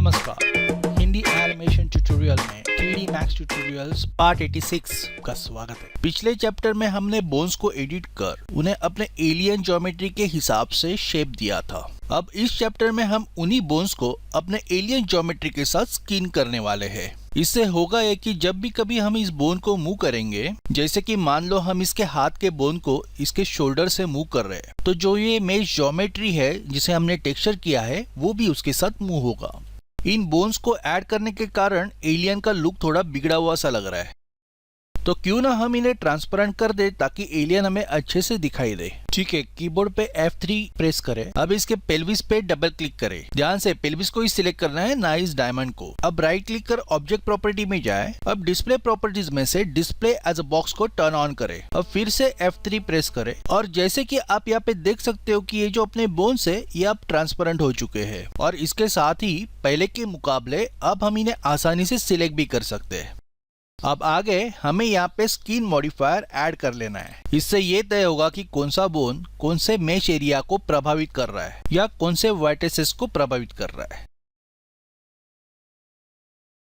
नमस्कार, Hindi animation tutorial में 3D max tutorials part 86 का स्वागत है। पिछले चैप्टर में हमने बोन्स को एडिट कर उन्हें अपने एलियन ज्योमेट्री के हिसाब से शेप दिया था। अब इस चैप्टर में हम उन्हीं बोन्स को अपने एलियन ज्योमेट्री के साथ स्किन करने वाले हैं। इससे होगा ये कि जब भी कभी हम इस बोन को मूव करेंगे, जैसे कि मान लो हम इसके हाथ के बोन को इसके शोल्डर से मूव कर रहे हैं, तो जो ये मेश ज्योमेट्री है जिसे हमने टेक्सचर किया है वो भी उसके साथ मूव होगा। इन बोन्स को ऐड करने के कारण एलियन का लुक थोड़ा बिगड़ा हुआ सा लग रहा है, तो क्यों ना हम इन्हें ट्रांसपेरेंट कर दे ताकि एलियन हमें अच्छे से दिखाई दे। ठीक है, कीबोर्ड पे F3 प्रेस करें। अब इसके पेल्विस पे डबल क्लिक करें। ध्यान से पेल्विस को ही सिलेक्ट करना है, ना इस डायमंड को। अब राइट क्लिक कर ऑब्जेक्ट प्रॉपर्टी में जाए। अब डिस्प्ले प्रॉपर्टीज में से डिस्प्ले एज अ बॉक्स को टर्न ऑन करें। अब फिर से F3 प्रेस करें और जैसे कि आप यहाँ पे देख सकते हो कि ये जो अपने बोन्स है ये अब ट्रांसपेरेंट हो चुके हैं और इसके साथ ही पहले के मुकाबले अब हम इन्हें आसानी से सिलेक्ट भी कर सकते हैं। अब आगे हमें यहाँ पे स्किन मॉडिफायर ऐड कर लेना है। इससे ये तय होगा कि कौन सा बोन कौन से मेश एरिया को प्रभावित कर रहा है या कौन से वर्टिसेस को प्रभावित कर रहा है।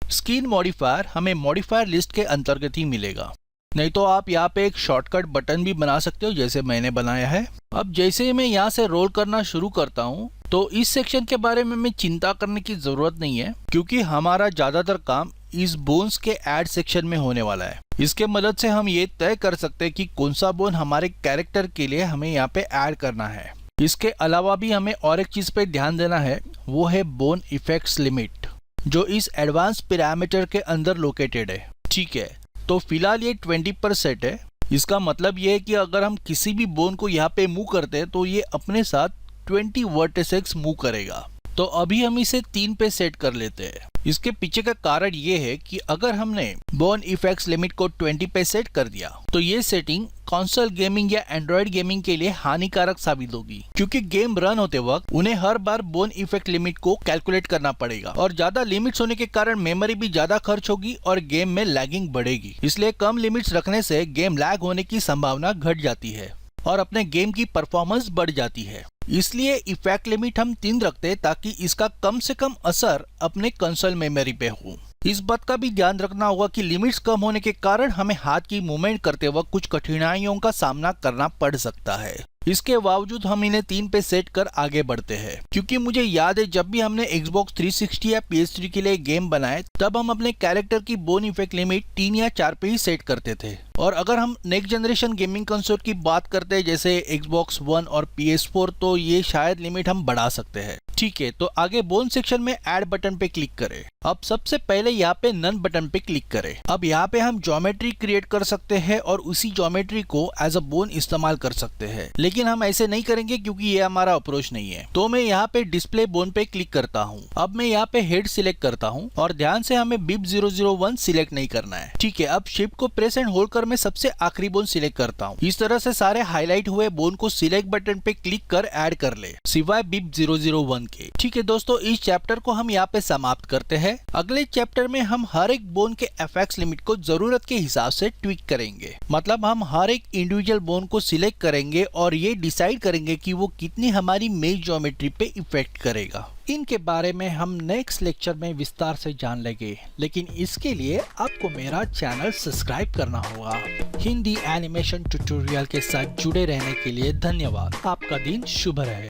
स्किन मॉडिफायर हमें मॉडिफायर लिस्ट के अंतर्गत ही मिलेगा, नहीं तो आप यहाँ पे एक शॉर्टकट बटन भी बना सकते हो जैसे मैंने बनाया है। अब जैसे मैं यहाँ से रोल करना शुरू करता हूँ तो इस सेक्शन के बारे में चिंता करने की जरूरत नहीं है, क्योंकि हमारा ज्यादातर काम इस बोन्स के ऐड सेक्शन में होने वाला है। इसके मदद से हम ये तय कर सकते हैं कि कौन सा बोन हमारे कैरेक्टर के लिए हमें यहाँ पे ऐड करना है। इसके अलावा भी हमें और एक चीज पे ध्यान देना है, वो है बोन इफेक्ट्स लिमिट, जो इस एडवांस पैरामीटर के अंदर लोकेटेड है। ठीक है, तो फिलहाल ये 20 पर सेट है। इसका मतलब ये है कि अगर हम किसी भी बोन को यहाँ पे मूव करते हैं तो ये अपने साथ 20 वर्टिसेस मूव करेगा। तो अभी हम इसे 3 पे सेट कर लेते हैं। इसके पीछे का कारण ये है कि अगर हमने बोन इफेक्ट्स लिमिट को 20 पे सेट कर दिया तो ये सेटिंग कंसोल गेमिंग या एंड्रॉइड गेमिंग के लिए हानिकारक साबित होगी, क्योंकि गेम रन होते वक्त उन्हें हर बार बोन इफेक्ट लिमिट को कैलकुलेट करना पड़ेगा और ज्यादा लिमिट्स होने के कारण मेमोरी भी ज्यादा खर्च होगी और गेम में लैगिंग बढ़ेगी। इसलिए कम लिमिट्स रखने से गेम लैग होने की संभावना घट जाती है और अपने गेम की परफॉर्मेंस बढ़ जाती है। इसलिए इफेक्ट लिमिट हम 3 रखते हैं ताकि इसका कम से कम असर अपने कंसोल मेमोरी पे हो। इस बात का भी ध्यान रखना होगा कि लिमिट्स कम होने के कारण हमें हाथ की मूवमेंट करते वक्त कुछ कठिनाइयों का सामना करना पड़ सकता है। इसके बावजूद हम इन्हें 3 पे सेट कर आगे बढ़ते हैं, क्योंकि मुझे याद है जब भी हमने Xbox 360 या PS3 के लिए गेम बनाए तब हम अपने कैरेक्टर की बोन इफेक्ट लिमिट 3 या 4 पे ही सेट करते थे। और अगर हम नेक्स्ट जनरेशन गेमिंग कंसोल की बात करते हैं जैसे Xbox One और PS4, तो ये शायद लिमिट हम बढ़ा सकते हैं। ठीक है, तो आगे बोन सेक्शन में ऐड बटन पे क्लिक करें। अब सबसे पहले यहाँ पे नन बटन पे क्लिक करें। अब यहाँ पे हम ज्योमेट्री क्रिएट कर सकते हैं और उसी ज्योमेट्री को एज अ बोन इस्तेमाल कर सकते हैं, लेकिन हम ऐसे नहीं करेंगे क्योंकि ये हमारा अप्रोच नहीं है। तो मैं यहाँ पे डिस्प्ले बोन पे क्लिक करता हूँ। अब मैं यहाँ पे हेड सिलेक्ट करता हूँ और ध्यान से हमें BIP 001 सिलेक्ट नहीं करना है। ठीक है, अब शिफ्ट को प्रेस एंड होल्ड कर मैं सबसे आखिरी बोन सिलेक्ट करता हूँ। इस तरह से सारे हाईलाइट हुए बोन को सिलेक्ट बटन पे क्लिक कर ऐड कर ले, सिवाय BIP 001 के। ठीक है दोस्तों, इस चैप्टर को हम यहाँ पे समाप्त करते हैं। अगले चैप्टर में हम हर एक बोन के एफएक्स लिमिट को जरूरत के हिसाब से ट्विक करेंगे। मतलब हम हर एक इंडिविजुअल बोन को सिलेक्ट करेंगे और ये डिसाइड करेंगे कि वो कितनी हमारी मेश ज्योमेट्री पे इफेक्ट करेगा। इनके बारे में हम नेक्स्ट लेक्चर में विस्तार से जान लेंगे, लेकिन इसके लिए आपको मेरा चैनल सब्सक्राइब करना होगा। हिंदी एनिमेशन ट्यूटोरियल के साथ जुड़े रहने के लिए धन्यवाद। आपका दिन शुभ रहे।